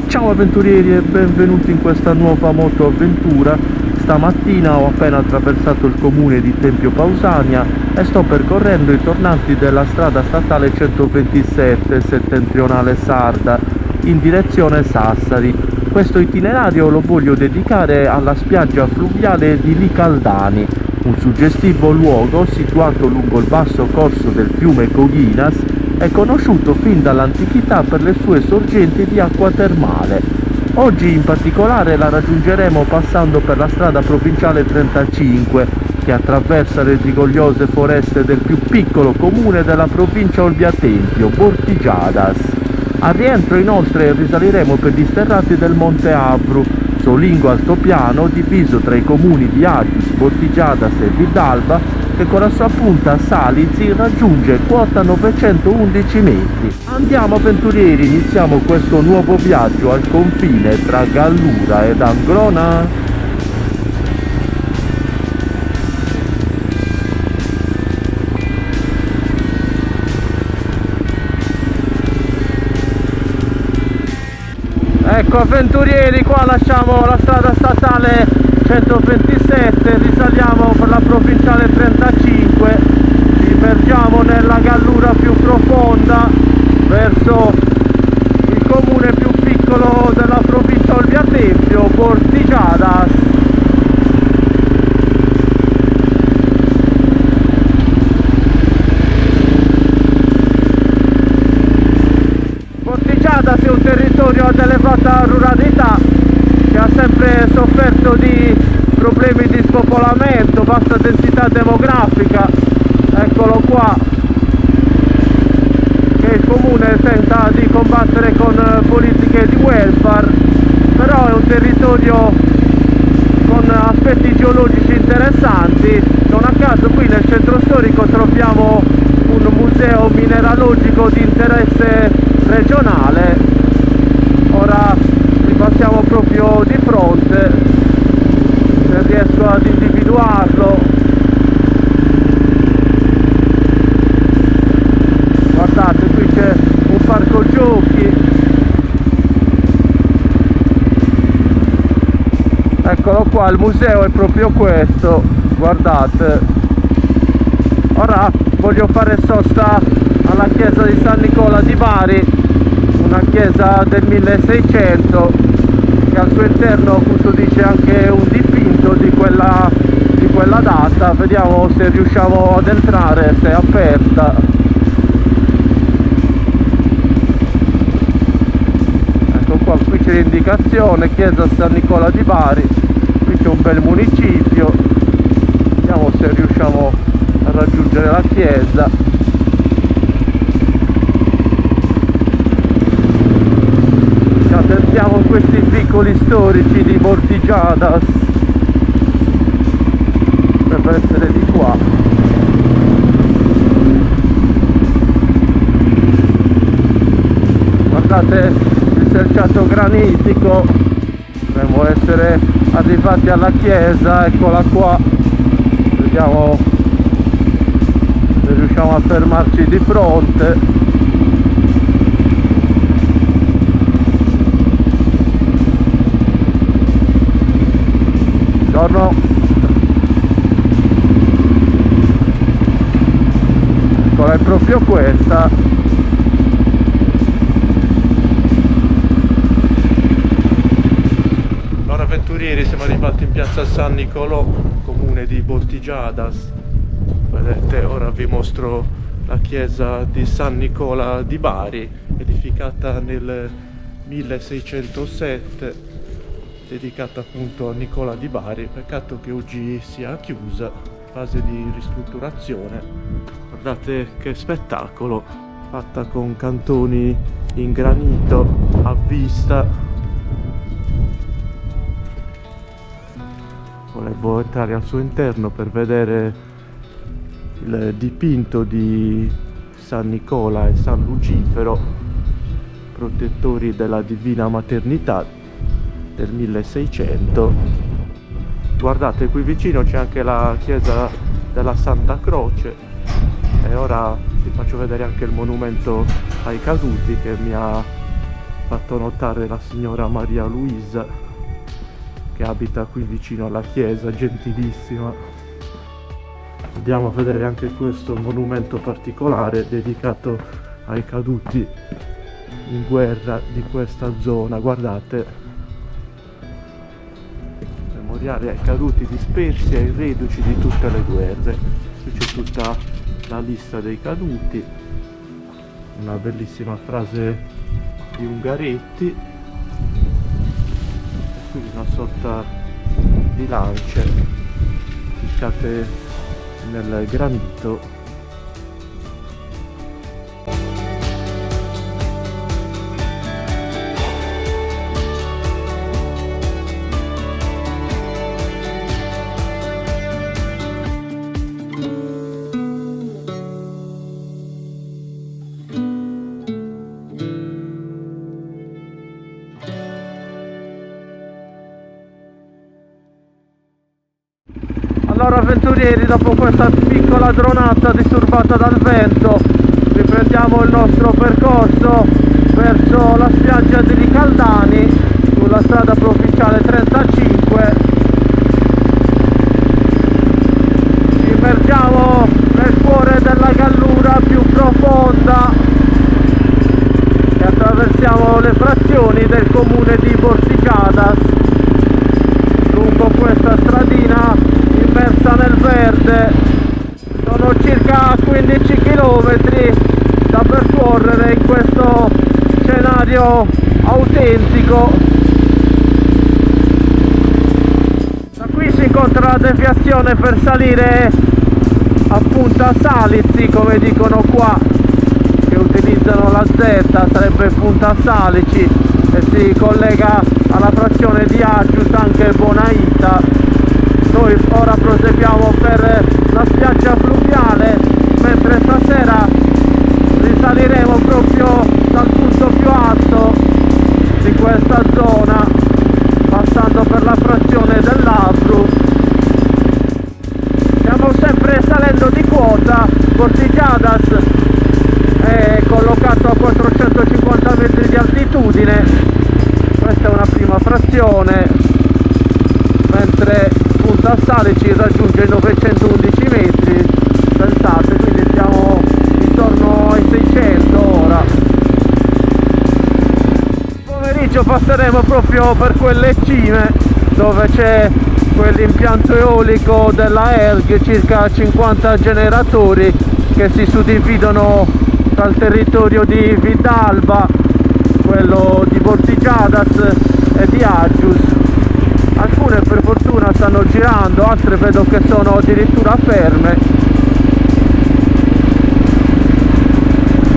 Ciao avventurieri e benvenuti in questa nuova motoavventura. Stamattina ho appena attraversato il comune di Tempio Pausania e sto percorrendo i tornanti della strada statale 127 settentrionale sarda in direzione Sassari. Questo itinerario lo voglio dedicare alla spiaggia fluviale di Licaldani, un suggestivo luogo situato lungo il basso corso del fiume Coghinas e conosciuto fin dall'antichità per le sue sorgenti di acqua termale. Oggi in particolare la raggiungeremo passando per la strada provinciale 35 che attraversa le rigogliose foreste del più piccolo comune della provincia Olbia Tempio, Bortigiadas. Al rientro inoltre risaliremo per gli sterrati del Monte Avru, solingo altopiano diviso tra i comuni di Agis, Bortigiadas e Vidalba, che con la sua punta Salizi raggiunge quota 911 metri. Andiamo avventurieri, iniziamo questo nuovo viaggio al confine tra Gallura ed Angrona. Ecco avventurieri, qua lasciamo la strada statale 127, risaliamo per la provinciale 35, ci immergiamo nella Gallura più profonda verso il comune più piccolo della provincia Olbia Tempio, Bortigiadas. Bortigiadas è un territorio ad elevata ruralità che ha sempre sofferto di problemi di spopolamento, bassa densità demografica. Eccolo qua che il comune tenta di combattere con politiche di welfare, però è un territorio con aspetti geologici interessanti. Non a caso qui nel centro storico troviamo un museo mineralogico di interesse regionale. Ora passiamo proprio di fronte, se riesco ad individuarlo. Guardate, qui c'è un parco giochi, eccolo qua, il museo è proprio questo, guardate. Ora voglio fare sosta alla chiesa di San Nicola di Bari, una chiesa del 1600 che al suo interno custodisce anche un dipinto di quella data. Vediamo se riusciamo ad entrare, se è aperta. Ecco qua, qui c'è l'indicazione chiesa San Nicola di Bari, qui c'è un bel municipio. Vediamo se riusciamo a raggiungere la chiesa. Siamo in questi vicoli storici di Bortigiadas, deve essere di qua. Guardate il selciato granitico, dovremmo essere arrivati alla chiesa, eccola qua. Vediamo se riusciamo a fermarci di fronte. Buongiorno. Eccola, è proprio questa. Allora avventurieri, siamo arrivati in piazza San Nicolò, comune di Bortigiadas. Vedete, ora vi mostro la chiesa di San Nicola di Bari, edificata nel 1607, dedicata appunto a Nicola di Bari. Peccato che oggi sia chiusa, fase di ristrutturazione. Guardate che spettacolo, fatta con cantoni in granito a vista. Volevo entrare al suo interno per vedere il dipinto di San Nicola e San Lucifero, protettori della Divina Maternità, del 1600. Guardate, qui vicino c'è anche la chiesa della Santa Croce, e ora vi faccio vedere anche il monumento ai caduti che mi ha fatto notare la signora Maria Luisa, che abita qui vicino alla chiesa, gentilissima. Andiamo a vedere anche questo monumento particolare dedicato ai caduti in guerra di questa zona. Guardate, memoriale ai caduti dispersi e ai reduci di tutte le guerre. Qui c'è tutta la lista dei caduti, una bellissima frase di Ungaretti, e qui una sorta di lance ficcate nel granito. Allora avventurieri, dopo questa piccola dronata disturbata dal vento, riprendiamo il nostro percorso verso la spiaggia di Ricaldani sulla strada provinciale 35. Immergiamo nel cuore della gallura più profonda e attraversiamo le frazioni del comune di Bortigiadas lungo questa stradina immersa nel verde. Sono circa 15 km da percorrere in questo scenario autentico. Da qui si incontra la deviazione per salire a Punta Salici, come dicono qua, che utilizzano la Z, sarebbe Punta Salici, e si collega alla frazione di Agius, anche Bonaita. Noi ora proseguiamo per la spiaggia fluviale, mentre stasera risaliremo proprio dal punto più alto di questa zona, passando per la frazione dell'Avru. Stiamo sempre salendo di quota. Bortigiadas è collocato a 450 metri di altitudine, questa è una prima frazione, mentre Punta Salici raggiunge i 911 metri, pensate, quindi siamo intorno ai 600 ora. Pomeriggio passeremo proprio per quelle cime dove c'è quell'impianto eolico della ERG, circa 50 generatori che si suddividono tra il territorio di Vidalba, quello di Bortigiadas e di Agius. Alcune per fortuna stanno girando, altre vedo che sono addirittura ferme.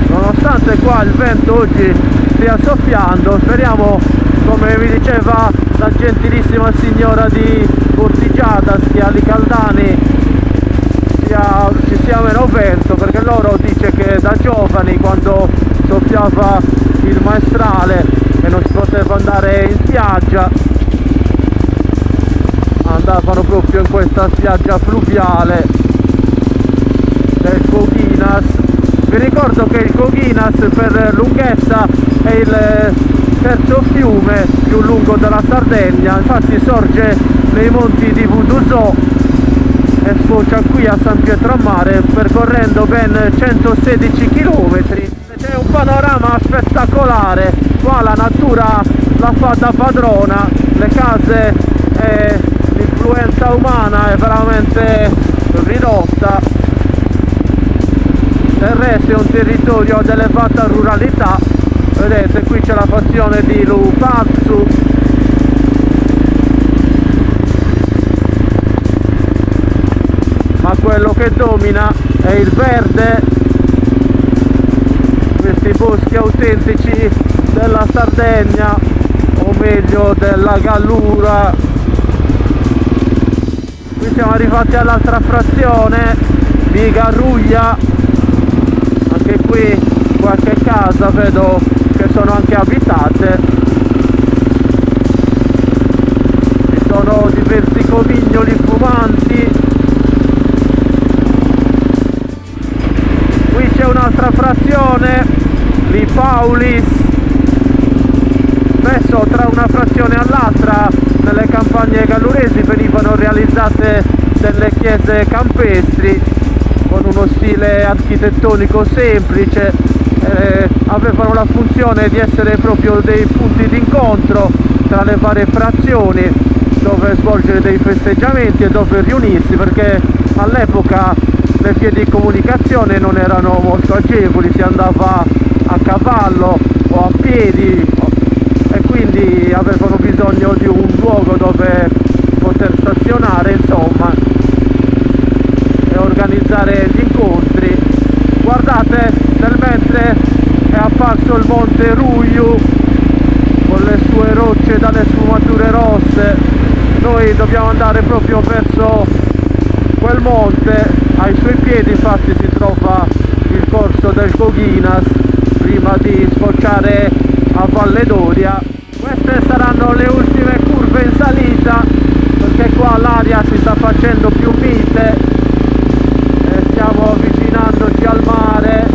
Nonostante qua il vento oggi stia soffiando, speriamo, come vi diceva la gentilissima signora di Bortigiadas, che a Ricaldani ci sia meno vento, perché loro dice che da giovani, quando soffiava il maestrale e non si poteva andare in spiaggia, andavano proprio in questa spiaggia fluviale del Coghinas. Vi ricordo che il Coghinas per lunghezza è il terzo fiume più lungo della Sardegna, infatti sorge nei monti di Vuduzò e sfocia qui a San Pietro a Mare, percorrendo ben 116 km. C'è un panorama spettacolare, qua la natura la fa da padrona, le case e l'influenza umana è veramente ridotta. Del resto è un territorio ad elevata ruralità, vedete qui c'è la frazione di Lupazzu, ma quello che domina è il verde, questi boschi autentici della Sardegna, o meglio della Gallura. Qui siamo arrivati all'altra frazione di Garruglia, anche qui qualche casa vedo che sono anche abitate. sono diversi comignoli fumanti. Qui c'è un'altra frazione, Li Paulis. Spesso tra una frazione all'altra nelle campagne galluresi venivano realizzate delle chiese campestri con uno stile architettonico semplice, avevano la funzione di essere proprio dei punti d'incontro tra le varie frazioni dove svolgere dei festeggiamenti e dove riunirsi, perché all'epoca le vie di comunicazione non erano molto agevoli, si andava a cavallo o a piedi e quindi avevano bisogno di un luogo dove poter stazionare, insomma, e organizzare gli incontri. Guardate, nel mentre è apparso il Monte Ruiu con le sue rocce dalle sfumature rosse. Noi dobbiamo andare proprio verso quel monte. Ai suoi piedi infatti si trova il corso del Coghinas prima di sfociare a Valle d'Oria. Queste saranno le ultime curve in salita, perché qua l'aria si sta facendo più mite e stiamo avvicinandoci al mare.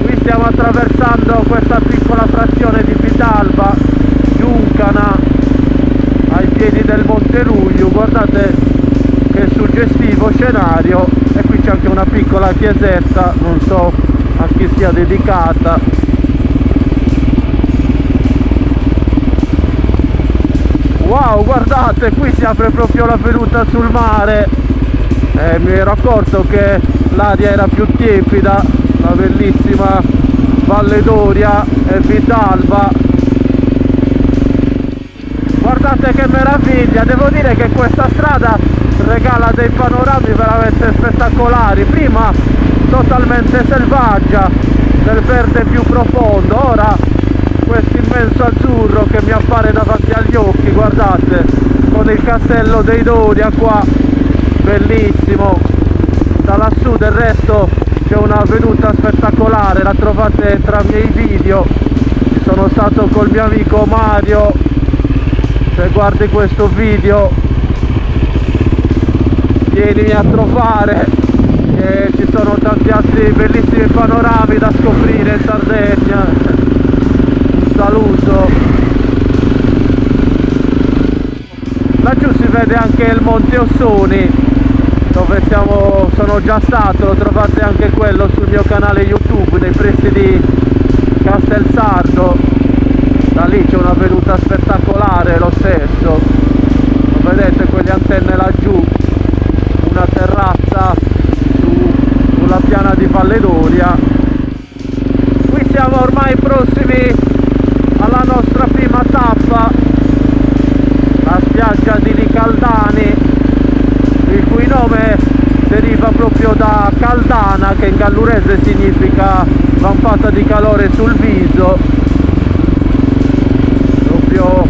Qui stiamo attraversando questa piccola frazione di Vitalba, Giuncana, ai piedi del Monte Ruiu. Guardate che suggestivo scenario, e qui c'è anche una piccola chiesetta, non so a chi sia dedicata. Wow, guardate, qui si apre proprio la veduta sul mare. Mi ero accorto che l'aria era più tiepida, la bellissima Valle d'Oria e Vitalba. Guardate che meraviglia, devo dire che questa strada regala dei panorami veramente spettacolari. Prima totalmente selvaggia, del verde più profondo, ora questo immenso azzurro che mi appare davanti agli occhi, guardate, con il castello dei Doria qua, bellissimo. Da lassù del resto c'è una veduta spettacolare, la trovate tra i miei video. Ci sono stato col mio amico Mario, se guardi questo video vienimi a trovare, e ci sono tanti altri bellissimi panorami da scoprire in Sardegna. Un saluto. Laggiù si vede anche il Monte Ossoni, dove sono già stato, lo trovate anche quello sul mio canale YouTube, nei pressi di Castelsardo. Da lì c'è una veduta spettacolare lo stesso, lo vedete quelle antenne laggiù, una terrazza sulla piana di Valle d'Oria. Qui siamo ormai prossimi alla nostra prima tappa, la spiaggia di Licaldani, il cui nome deriva proprio da Caldana, che in gallurese significa vampata di calore sul viso, proprio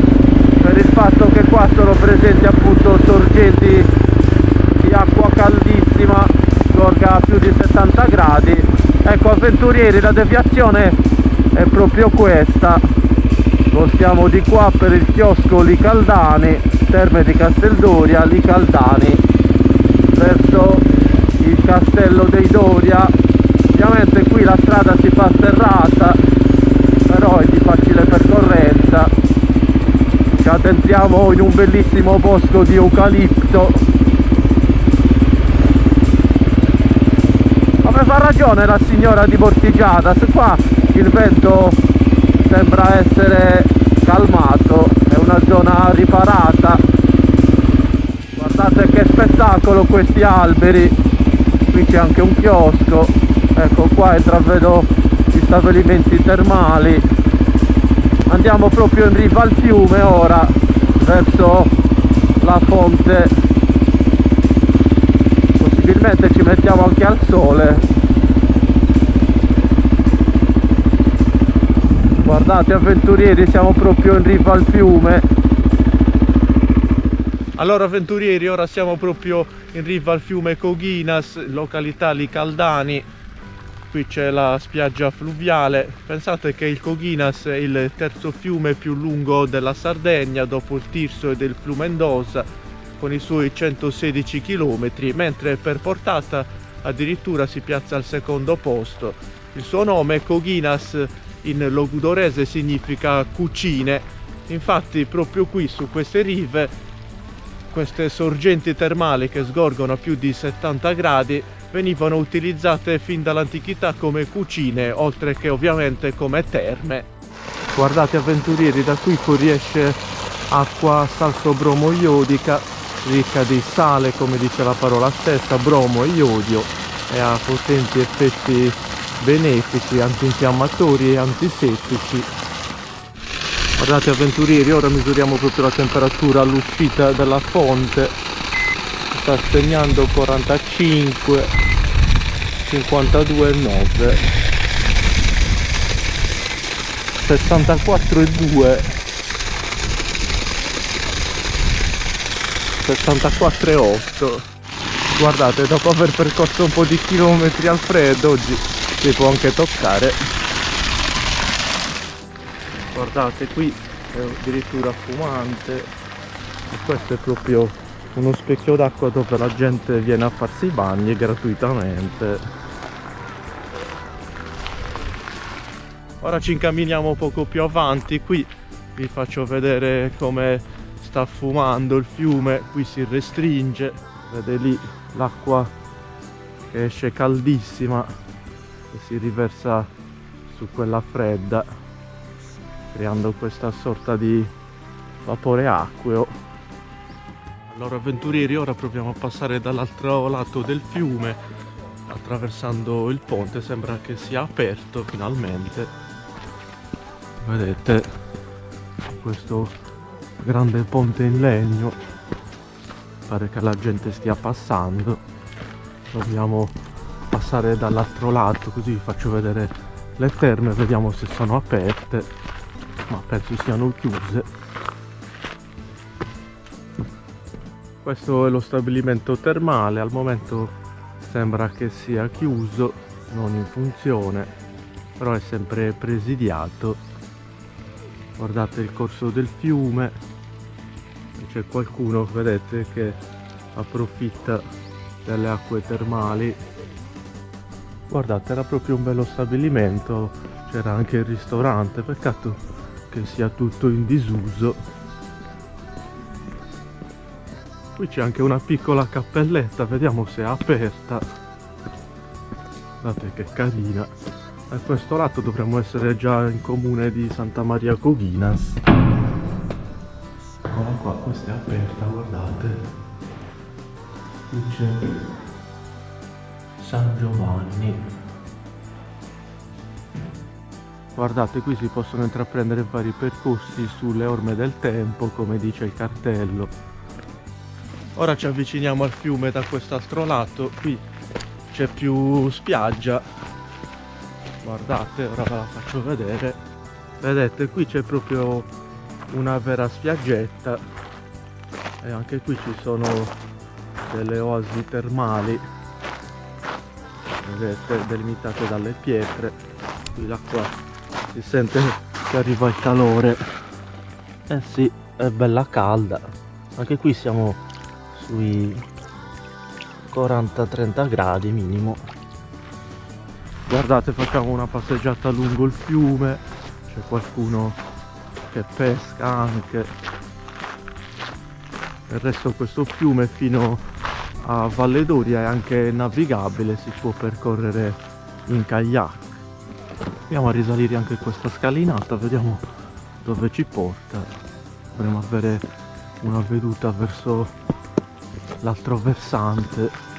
per il fatto che qua sono presenti appunto sorgenti di acqua caldissima, scorga a più di 70 gradi. Ecco avventurieri, la deviazione è proprio questa, spostiamo di qua per il chiosco Licaldani, Terme di Casteldoria, Licaldani, verso il castello dei Doria. Ovviamente qui la strada si fa sterrata, però è di facile percorrenza. Ci addentriamo in un bellissimo bosco di eucalipto. Aveva ragione la signora di Bortigiada, se qua il vento sembra essere calmato, è una zona riparata. Guardate che spettacolo questi alberi. Qui c'è anche un chiosco, ecco qua intravedo gli stabilimenti termali. Andiamo proprio in riva al fiume ora, verso la fonte. Possibilmente ci mettiamo anche al sole. Guardate avventurieri, siamo proprio in riva al fiume. Allora avventurieri, ora siamo proprio in riva al fiume Coghinas, località Licaldani. Qui c'è la spiaggia fluviale. Pensate che il Coghinas è il terzo fiume più lungo della Sardegna dopo il Tirso e del Flumendosa, con i suoi 116 km, mentre per portata addirittura si piazza al secondo posto. Il suo nome, Coghinas, in logudorese significa cucine. Infatti proprio qui su queste rive, queste sorgenti termali che sgorgono a più di 70 gradi venivano utilizzate fin dall'antichità come cucine, oltre che ovviamente come terme. Guardate avventurieri, da qui fuoriesce acqua salsobromo-iodica, ricca di sale, come dice la parola stessa, bromo e iodio, e ha potenti effetti benefici, antinfiammatori e antisettici. Guardate avventurieri, ora misuriamo proprio la temperatura all'uscita della fonte. Sta segnando 45, 52,9, 64,2, 64,8. Guardate, dopo aver percorso un po' di chilometri al freddo, oggi si può anche toccare. Guardate, qui è addirittura fumante, e questo è proprio uno specchio d'acqua dove la gente viene a farsi i bagni gratuitamente. Ora ci incamminiamo poco più avanti. Qui vi faccio vedere come sta fumando il fiume. Qui si restringe, vedete lì l'acqua che esce caldissima e si riversa su quella fredda, creando questa sorta di vapore acqueo. Allora avventurieri, ora proviamo a passare dall'altro lato del fiume attraversando il ponte. Sembra che sia aperto finalmente, vedete questo grande ponte in legno, pare che la gente stia passando. Dobbiamo passare dall'altro lato, così vi faccio vedere le terme, vediamo se sono aperte, ma penso siano chiuse. Questo è lo stabilimento termale, al momento sembra che sia chiuso, non in funzione, però è sempre presidiato. Guardate il corso del fiume, c'è qualcuno, vedete, che approfitta delle acque termali. Guardate, era proprio un bello stabilimento, c'era anche il ristorante, peccato che sia tutto in disuso. Qui c'è anche una piccola cappelletta, vediamo se è aperta. Guardate che carina. A questo lato dovremmo essere già in comune di Santa Maria Coghinas. Eccola qua, questa è aperta, guardate. Qui c'è San Giovanni. Guardate, qui si possono intraprendere vari percorsi sulle orme del tempo, come dice il cartello. Ora ci avviciniamo al fiume da quest'altro lato, qui c'è più spiaggia. Guardate, ora ve la faccio vedere. Vedete, qui c'è proprio una vera spiaggetta e anche qui ci sono delle oasi termali, vedete, delimitate dalle pietre. Qui l'acqua si sente che arriva il calore. Eh sì, è bella calda. Anche qui siamo sui 40-30 gradi minimo. Guardate, facciamo una passeggiata lungo il fiume, c'è qualcuno che pesca anche. Del resto questo fiume fino a Valle d'Oria è anche navigabile, si può percorrere in kayak. Andiamo a risalire anche questa scalinata, vediamo dove ci porta. Dovremo avere una veduta verso l'altro versante.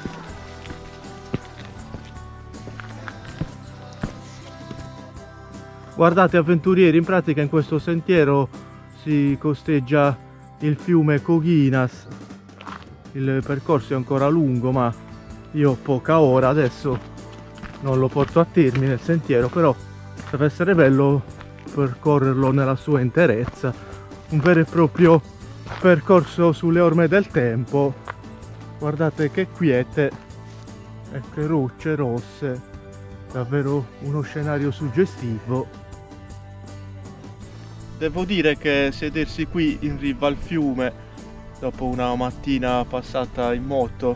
Guardate avventurieri, in pratica in questo sentiero si costeggia il fiume Coghinas. Il percorso è ancora lungo, ma io ho poca ora, adesso non lo porto a termine il sentiero, però deve essere bello percorrerlo nella sua interezza. Un vero e proprio percorso sulle orme del tempo. Guardate che quiete e che rocce rosse. Davvero uno scenario suggestivo. Devo dire che sedersi qui in riva al fiume, dopo una mattina passata in moto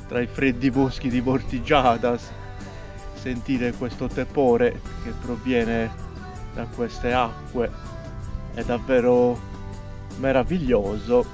tra i freddi boschi di Vortigiadas, sentire questo tepore che proviene da queste acque è davvero meraviglioso.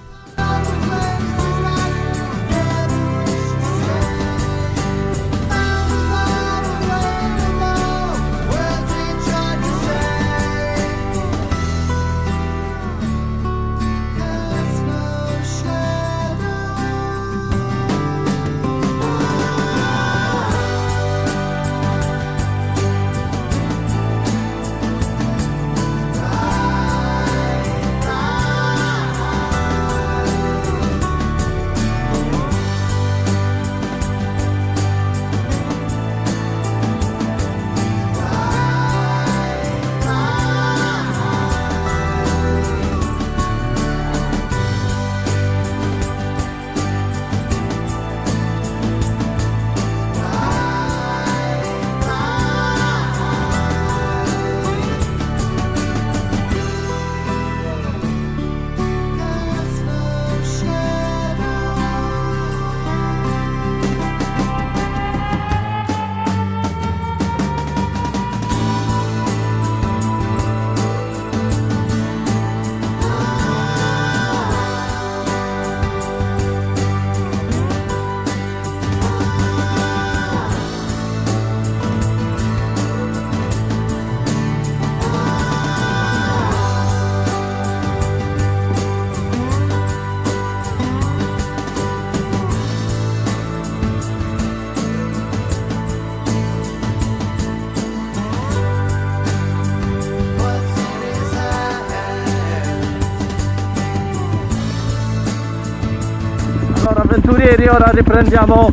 Allora avventurieri, ora riprendiamo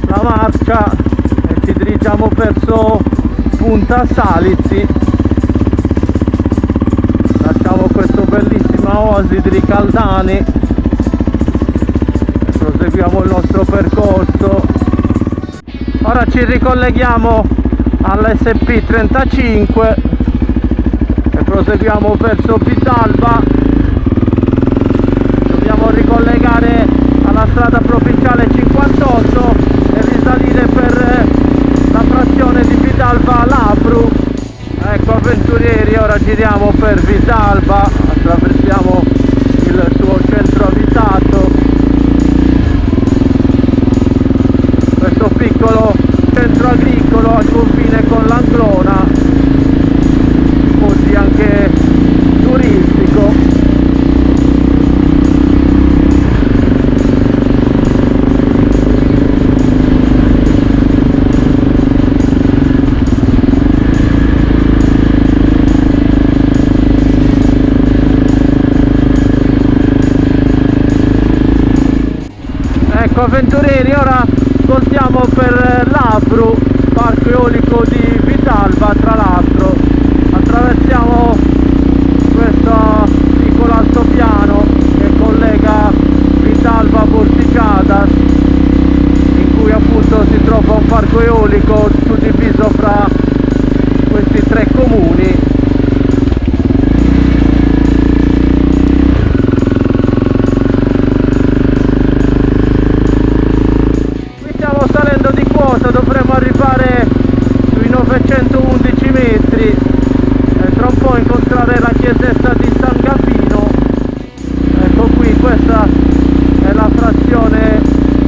la marcia e ci dirigiamo verso Punta Salici. Lasciamo questa bellissima oasi di Ricaldani e proseguiamo il nostro percorso. Ora ci ricolleghiamo all'SP35 e proseguiamo verso Vitalba. Dobbiamo ricollegare alla strada provinciale 58 e risalire per la frazione di Vitalba Lapru. Ecco avventurieri, ora giriamo per Vitalba, attraversiamo il suo centro abitato, questo piccolo centro agricolo al confine con l'Anglona, così anche turistico. Ecco avventurieri, ora voltiamo per l'Apru, parco eolico di Vitalba. Tra l'altro attraversiamo questo piccolo altopiano che collega Vitalba a Vortigiadas, in cui appunto si trova un parco eolico suddiviso fra questi tre comuni. Dovremo arrivare sui 911 metri e tra un po' incontrare la chiesetta di San Gavino. Ecco qui, questa è la frazione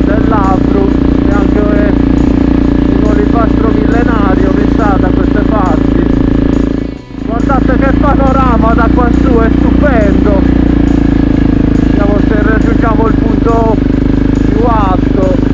dell'Apru, è anche un olivastro millenario, mi sa, da queste parti. Guardate che panorama da quassù, è stupendo. Vediamo se raggiungiamo il punto più alto.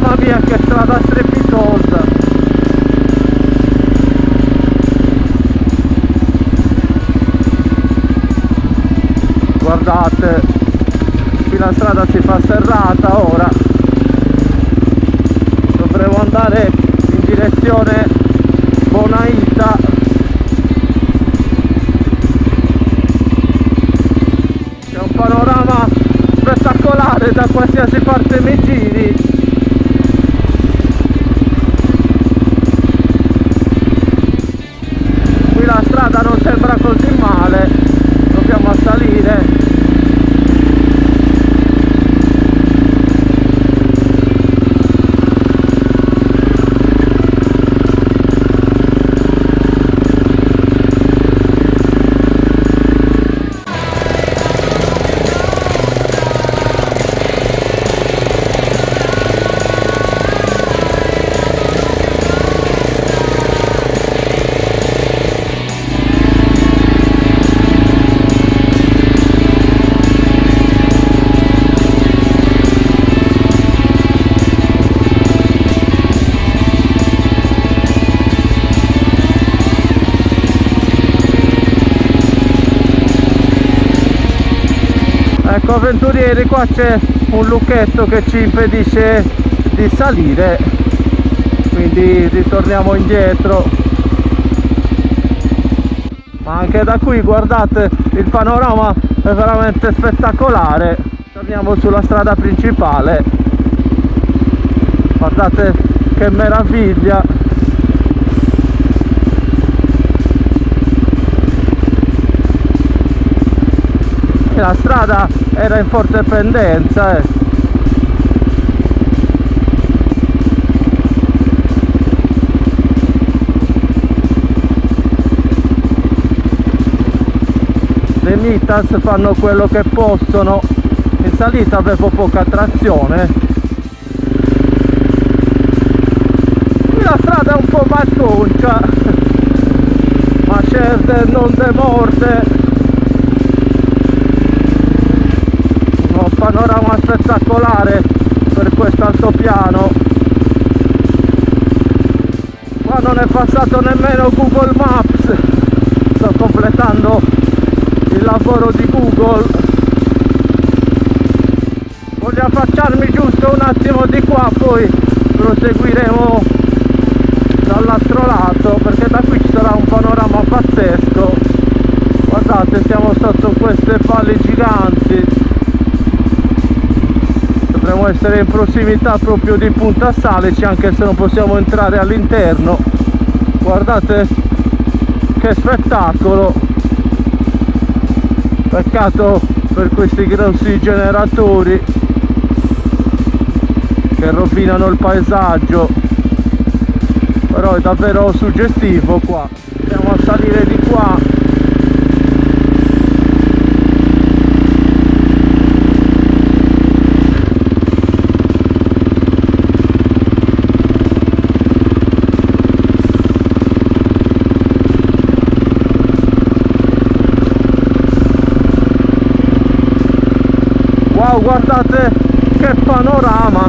Mamma mia, che strada strepitosa! Guardate, qui la strada si fa serrata ora. Dovremo andare in direzione Bonaita. C'è un panorama spettacolare da qualsiasi parte mi giri. Qui la strada non sembra così male, dobbiamo salire. Ecco avventurieri, qua c'è un lucchetto che ci impedisce di salire, quindi ritorniamo indietro. Ma anche da qui guardate, il panorama è veramente spettacolare. Torniamo sulla strada principale, guardate che meraviglia. La strada era in forte pendenza, Le Mitas fanno quello che possono. In salita avevo poca trazione. Qui la strada è un po' malconcia, ma certe non demorde. Panorama spettacolare per questo altopiano. Qua non è passato nemmeno Google Maps, sto completando il lavoro di Google. Voglio affacciarmi giusto un attimo di qua, poi proseguiremo dall'altro lato, perché da qui ci sarà un panorama pazzesco. Guardate, siamo sotto queste valli giganti. Dovremmo essere in prossimità proprio di Punta Salici, anche se non possiamo entrare all'interno. Guardate che spettacolo! Peccato per questi grossi generatori che rovinano il paesaggio, però è davvero suggestivo qua. Andiamo a salire di qua. Wow, guardate che panorama!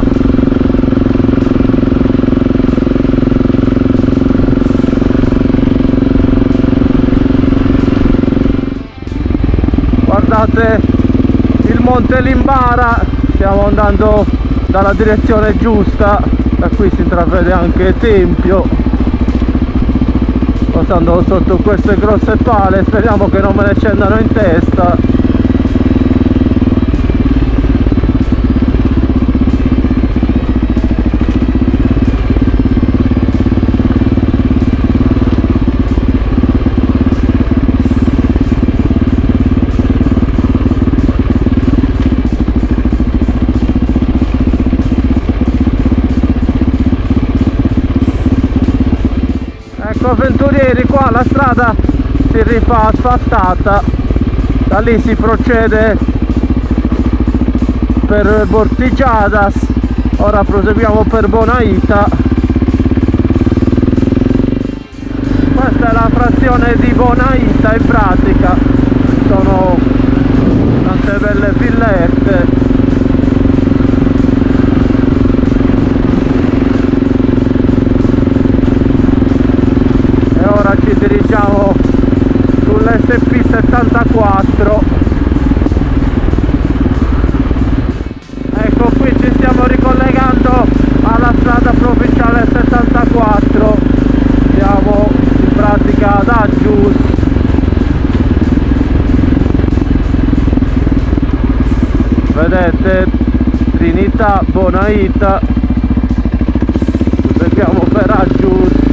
Guardate il Monte Limbara, stiamo andando dalla direzione giusta, da qui si intravede anche Tempio, passando sotto queste grosse pale, speriamo che non me ne scendano in testa. Ecco avventurieri, qua la strada si rifà asfaltata, da lì si procede per Bortigiadas, ora proseguiamo per Bonaita. Questa è la frazione di Bonaita, in pratica sono tante belle villette. SP74. Ecco, qui ci stiamo ricollegando alla strada provinciale 74, siamo in pratica ad Aggius. Vedete, Trinità, Bonaita, vediamo per Aggius.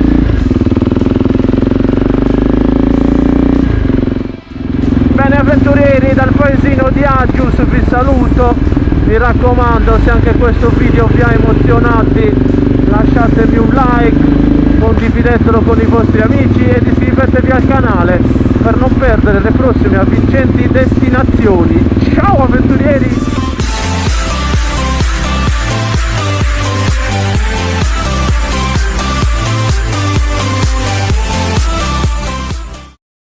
Bene avventurieri, dal paesino di Aggius vi saluto, mi raccomando, se anche questo video vi ha emozionati lasciatemi un like, condividetelo con i vostri amici ed iscrivetevi al canale per non perdere le prossime avvincenti destinazioni. Ciao avventurieri!